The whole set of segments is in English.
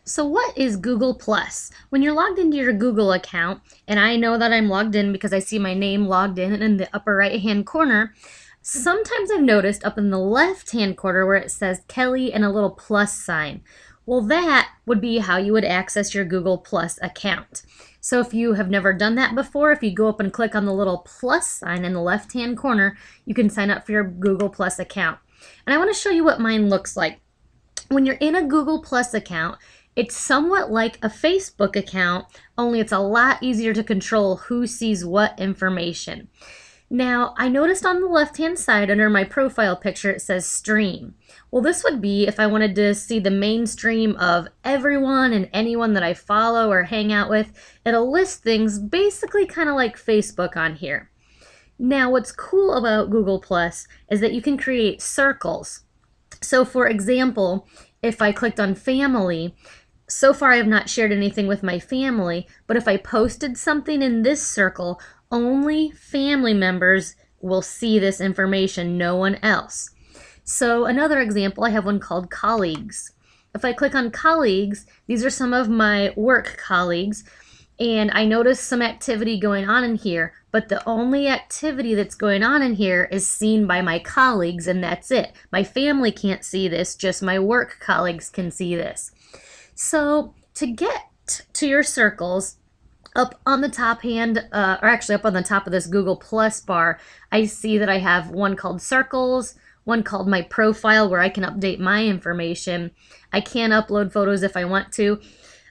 So what is Google Plus? When you're logged into your Google account, and I know that I'm logged in because I see my name logged in the upper right hand corner, sometimes I've noticed up in the left hand corner where it says Kelly and a little plus sign. Well, that would be how you would access your Google Plus account. So if you have never done that before, if you go up and click on the little plus sign in the left hand corner, you can sign up for your Google Plus account. And I want to show you what mine looks like. When you're in a Google Plus account, it's somewhat like a Facebook account, only it's a lot easier to control who sees what information. Now, I noticed on the left-hand side under my profile picture it says stream. Well, this would be if I wanted to see the main stream of everyone and anyone that I follow or hang out with. It'll list things basically kind of like Facebook on here. Now, what's cool about Google Plus is that you can create circles. So for example, if I clicked on family, so far I have not shared anything with my family, but if I posted something in this circle, only family members will see this information, no one else. So another example, I have one called colleagues. If I click on colleagues, these are some of my work colleagues, and I notice some activity going on in here, but the only activity that's going on in here is seen by my colleagues, and that's it. My family can't see this, just my work colleagues can see this. So to get to your circles, up on the top hand, or actually up on the top of this Google Plus bar, I see that I have one called Circles, one called My Profile, where I can update my information. I can upload photos if I want to.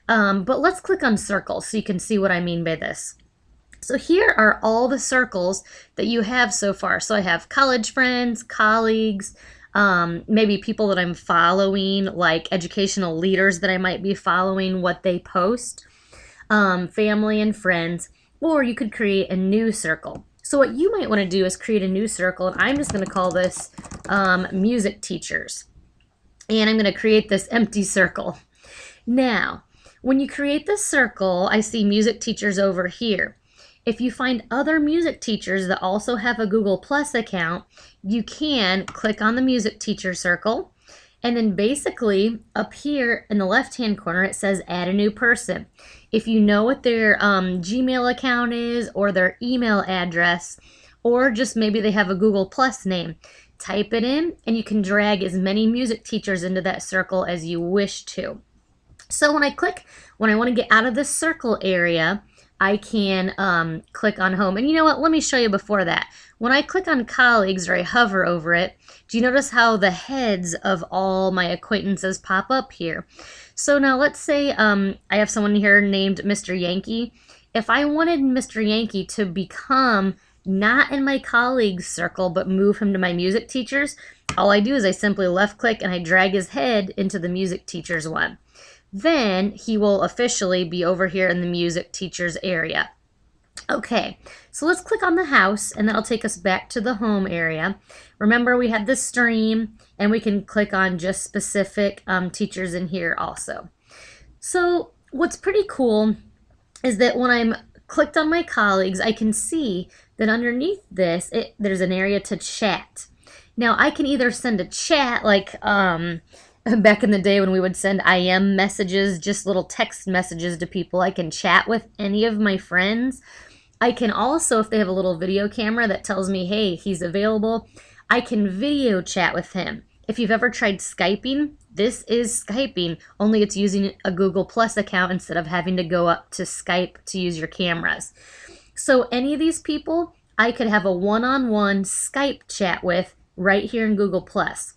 But let's click on Circles so you can see what I mean by this. So here are all the circles that you have so far. So I have college friends, colleagues, maybe people that I'm following, like educational leaders that I might be following, what they post, family and friends, or you could create a new circle. So what you might want to do is create a new circle, and I'm just going to call this music teachers. And I'm going to create this empty circle. Now, when you create this circle, I see music teachers over here. If you find other music teachers that also have a Google Plus account, you can click on the music teacher circle, and then basically up here in the left-hand corner it says add a new person. If you know what their Gmail account is or their email address, or just maybe they have a Google Plus name, type it in and you can drag as many music teachers into that circle as you wish to. So when I want to get out of this circle area, I can click on home. And you know what? Let me show you before that. When I click on colleagues or I hover over it, do you notice how the heads of all my acquaintances pop up here? So now let's say I have someone here named Mr. Yankee. If I wanted Mr. Yankee to become not in my colleagues circle but move him to my music teachers, all I do is I simply left click and I drag his head into the music teachers one. Then he will officially be over here in the music teachers area. Okay, so let's click on the house and that'll take us back to the home area. Remember we had the stream and we can click on just specific teachers in here also. So what's pretty cool is that when I'm clicked on my colleagues, I can see that underneath this, there's an area to chat. Now I can either send a chat like back in the day when we would send IM messages, just little text messages to people. I can chat with any of my friends. I can also, if they have a little video camera that tells me, hey, he's available, I can video chat with him. If you've ever tried Skyping, this is Skyping, only it's using a Google Plus account instead of having to go up to Skype to use your cameras. So any of these people, I could have a one-on-one Skype chat with right here in Google Plus.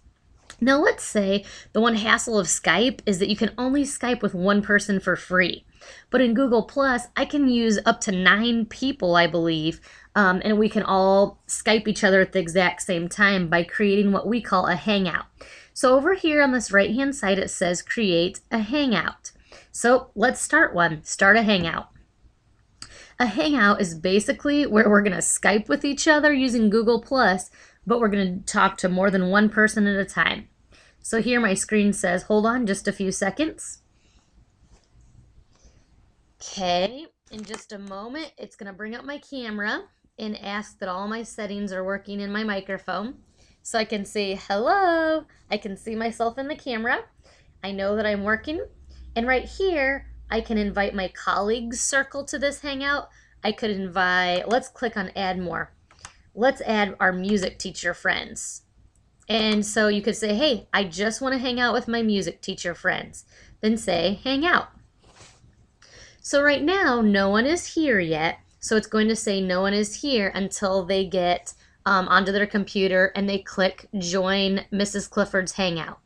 Now let's say the one hassle of Skype is that you can only Skype with one person for free. But in Google Plus, I can use up to 9 people, I believe, and we can all Skype each other at the exact same time by creating what we call a hangout. So over here on this right-hand side, it says create a hangout. So let's start one. Start a hangout. A hangout is basically where we're going to Skype with each other using Google Plus, but we're going to talk to more than one person at a time. So here my screen says, hold on just a few seconds. Okay, in just a moment, it's going to bring up my camera and ask that all my settings are working in my microphone. So I can say, hello, I can see myself in the camera. I know that I'm working. And right here, I can invite my colleagues circle to this Hangout. I could invite, let's click on add more. Let's add our music teacher friends. And so you could say, hey, I just want to hang out with my music teacher friends. Then say hang out. So right now, no one is here yet. So it's going to say no one is here until they get onto their computer and they click join Mrs. Clifford's Hangout.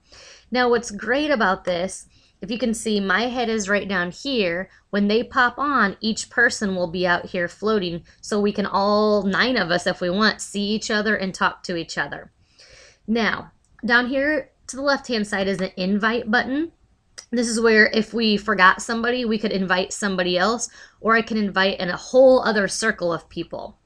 Now what's great about this, if you can see, my head is right down here. When they pop on, each person will be out here floating, so we can all 9 of us, if we want, see each other and talk to each other. Now, down here to the left-hand side is an invite button. This is where if we forgot somebody, we could invite somebody else, or I can invite in a whole other circle of people.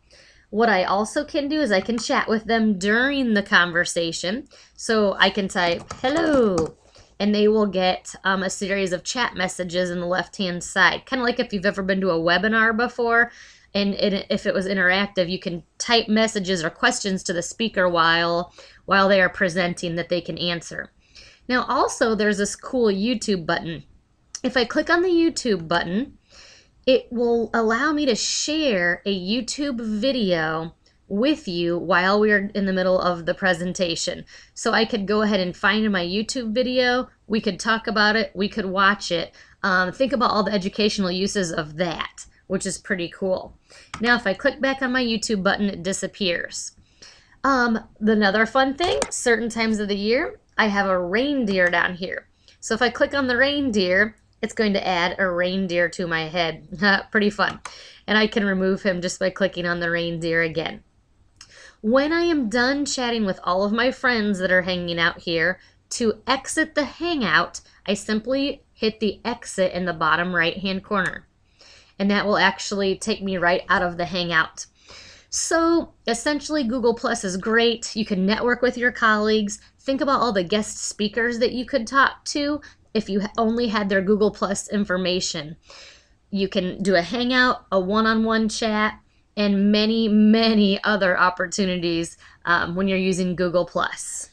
What I also can do is I can chat with them during the conversation. So I can type hello, and they will get a series of chat messages in the left-hand side. Kind of like if you've ever been to a webinar before, and if it was interactive, you can type messages or questions to the speaker while they are presenting that they can answer. Now also there's this cool YouTube button. If I click on the YouTube button, it will allow me to share a YouTube video with you while we're in the middle of the presentation. So I could go ahead and find my YouTube video, we could talk about it, we could watch it. Think about all the educational uses of that, which is pretty cool. Now if I click back on my YouTube button, it disappears. Another fun thing, certain times of the year, I have a reindeer down here. So if I click on the reindeer, it's going to add a reindeer to my head. Pretty fun. And I can remove him just by clicking on the reindeer again. When I am done chatting with all of my friends that are hanging out here, to exit the Hangout, I simply hit the exit in the bottom right-hand corner. And that will actually take me right out of the Hangout. So essentially, Google Plus is great. You can network with your colleagues. Think about all the guest speakers that you could talk to if you only had their Google Plus information. You can do a Hangout, a one-on-one chat, and many, many other opportunities when you're using Google Plus.